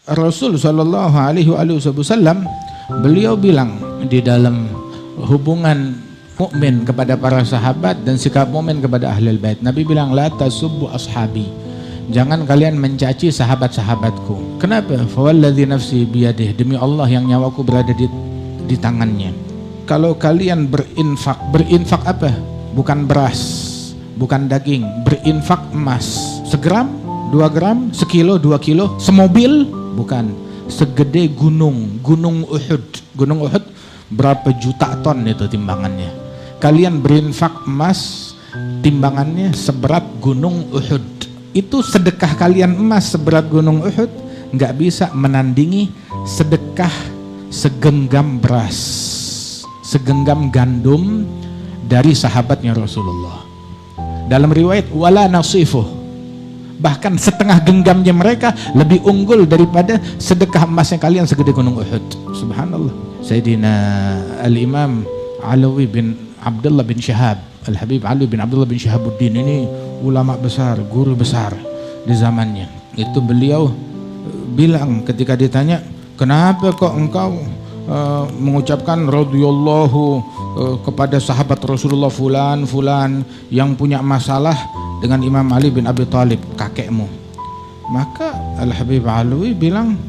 Rasul Shallallahu Alaihi Wasallam beliau bilang di dalam hubungan mukmin kepada para sahabat dan sikap mukmin kepada ahlul bait, Nabi bilang la tasubbu ashabi, jangan kalian mencaci sahabat-sahabatku. Kenapa? Fawalladzi nafsi biyadih, demi Allah yang nyawaku berada di tangannya. Kalau kalian berinfak apa? Bukan beras, bukan daging, berinfak emas, segram, 2 gram, sekilo, 2 kilo, semobil, bukan, segede gunung Uhud. Gunung Uhud berapa juta ton itu timbangannya. Kalian berinfak emas, timbangannya seberat gunung Uhud. Itu sedekah kalian emas seberat gunung Uhud nggak bisa menandingi sedekah segenggam beras, segenggam gandum dari sahabatnya Rasulullah. Dalam riwayat wala nasifuh, bahkan setengah genggamnya mereka lebih unggul daripada sedekah emasnya kalian segede gunung Uhud. Subhanallah. Sayyidina Al-Imam Alawi bin Abdullah bin Syihab, Al-Habib Ali bin Abdullah bin Syihabuddin, ini ulama besar, guru besar di zamannya. Itu beliau bilang ketika ditanya, kenapa kok engkau mengucapkan radhiyallahu kepada sahabat Rasulullah fulan yang punya masalah dengan Imam Ali bin Abi Thalib, kakekmu. Maka Al-Habib Alwi bilang,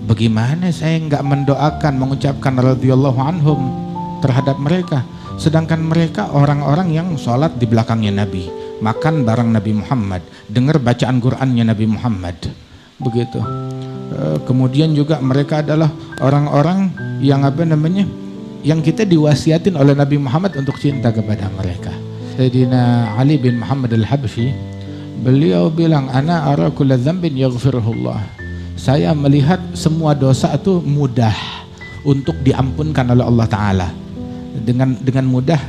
bagaimana saya enggak mendoakan, mengucapkan radhiyallahu anhum terhadap mereka, sedangkan mereka orang-orang yang sholat di belakangnya Nabi, makan bareng Nabi Muhammad, dengar bacaan Qur'annya Nabi Muhammad, begitu. Kemudian juga mereka adalah orang-orang yang yang kita diwasiatin oleh Nabi Muhammad untuk cinta kepada mereka. Sayyidina Ali bin Muhammad Al-Habsyi, beliau bilang, ana ara kulla dzambin yaghfirullah, saya melihat semua dosa itu mudah untuk diampunkan oleh Allah Ta'ala, dengan mudah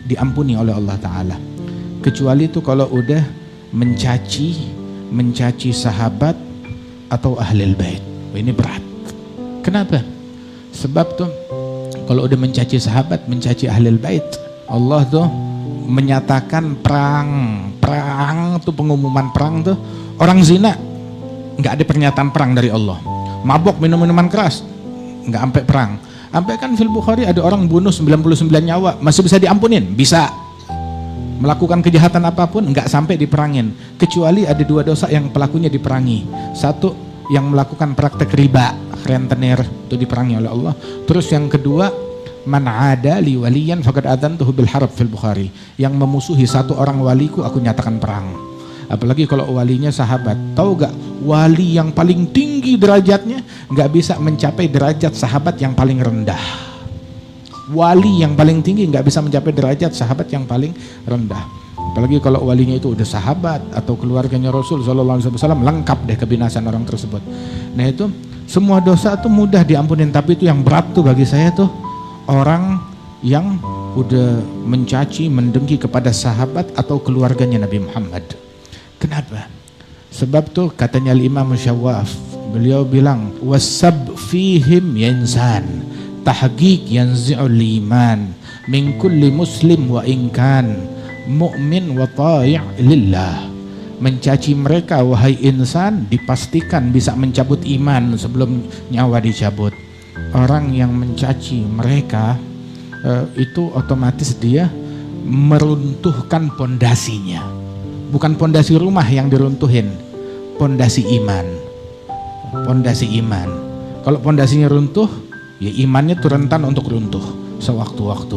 diampuni oleh Allah Ta'ala, kecuali itu kalau udah mencaci sahabat atau ahlul bait. Ini berat. Kenapa? Sebab tuh kalau udah mencaci sahabat, mencaci ahlul bait, Allah tuh menyatakan perang tuh, pengumuman perang tuh. Orang zina nggak ada pernyataan perang dari Allah. Mabok, minum minuman keras, nggak sampai perang. Sampai kan fil Bukhari ada orang bunuh 99 nyawa, masih bisa diampunin, bisa. Melakukan kejahatan apapun nggak sampai diperangin, kecuali ada 2 dosa yang pelakunya diperangi. Satu, yang melakukan praktek riba, rentenir, itu diperangi oleh Allah. Terus yang kedua, man ada li waliyan faqad adzantuhu bil harb fil Bukhari, yang memusuhi satu orang waliku aku nyatakan perang. Apalagi kalau walinya sahabat. Tahu gak, wali yang paling tinggi derajatnya nggak bisa mencapai derajat sahabat yang paling rendah. Wali yang paling tinggi nggak bisa mencapai derajat sahabat yang paling rendah. Apalagi kalau walinya itu udah sahabat atau keluarganya Rasul Sallallahu Alaihi Wasallam, lengkap deh kebinasaan orang tersebut. Nah itu semua dosa tuh mudah diampunin, tapi itu yang berat tuh bagi saya tuh orang yang udah mencaci, mendengki kepada sahabat atau keluarganya Nabi Muhammad. Kenapa? Sebab tuh katanya Imam Syawaf, beliau bilang wasab fihim yansan tahqiq yanzi'ul iman min kulli muslim wa inkan mu'min wa ta'i' lillah. Mencaci mereka wahai insan dipastikan bisa mencabut iman sebelum nyawa dicabut. Orang yang mencaci mereka itu otomatis dia meruntuhkan pondasinya. Bukan pondasi rumah yang diruntuhin, pondasi iman. Pondasi iman. Kalau pondasinya runtuh, ya imannya tuh rentan untuk runtuh sewaktu-waktu.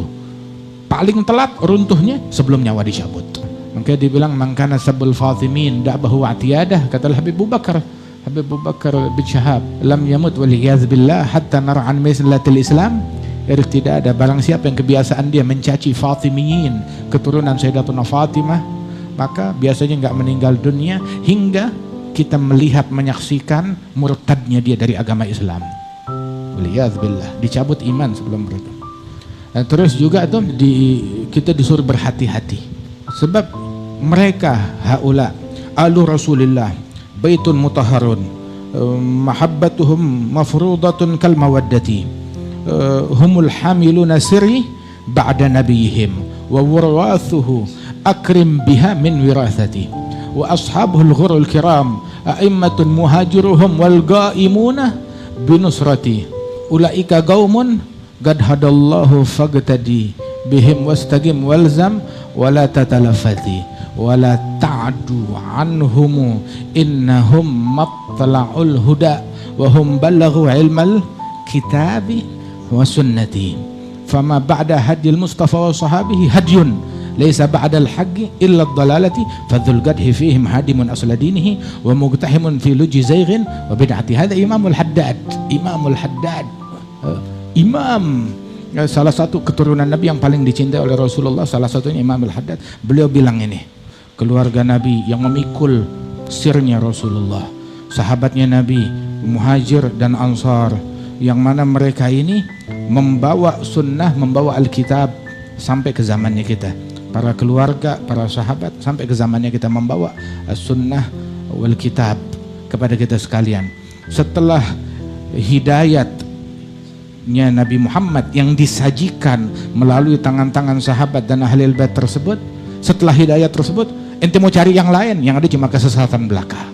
Paling telat runtuhnya sebelum nyawa dicabut. Makanya dibilang mangkana sabul fatimin da'bahu atiyadah, kata Habib Abu Bakar bin Syihab, lam yamut waliyaz billah hatta nar'an mislatil Islam. Tidak ada barang siapa yang kebiasaan dia mencaci Fatimiyin, keturunan Sayyidatuna Fatimah, maka biasanya nggak meninggal dunia hingga kita melihat, menyaksikan murtadnya dia dari agama Islam. Waliyadzubillah, dicabut iman sebelum mereka. Nah, terus juga tuh kita disuruh berhati-hati, sebab mereka haula alu Rasulillah baitun mutahharun mahabbatuhum mafrudatun kal mawaddati humul hamiluna sirri ba'da nabiyihim wa warathuhu akrim biha min wirathati wa ashabuhul ghurul kiram a'immatun muhajiruhum wal ghaimuna binusrati ulaika qaumun qad hadallahu fagtadi bihim wastaqim walzam wala tatalafati wala ta'du anhum innahum matla'ul huda wa hum balaghu ilmal kitabi wa sunnati fama ba'da hadil mustafa wa sahabihi hadyun laysa ba'dal haqqi illa ad-dalalati fadzul gadhi fihim hadimun asla dinihi wa mugtahimun fi luji zayghin wa bid'ati. Hadha Imamul Haddad. Imam salah satu keturunan Nabi yang paling dicintai oleh Rasulullah, salah satunya Imamul Haddad. Beliau bilang ini, keluarga Nabi yang memikul sirnya Rasulullah, sahabatnya Nabi, Muhajir dan Ansar, yang mana mereka ini membawa sunnah, membawa Alkitab sampai ke zamannya kita. Para keluarga, para sahabat sampai ke zamannya kita membawa sunnah wal kitab kepada kita sekalian. Setelah hidayatnya Nabi Muhammad yang disajikan melalui tangan-tangan sahabat dan ahli bait tersebut, setelah hidayat tersebut ente mau cari yang lain, yang ada cuma kesesatan belaka.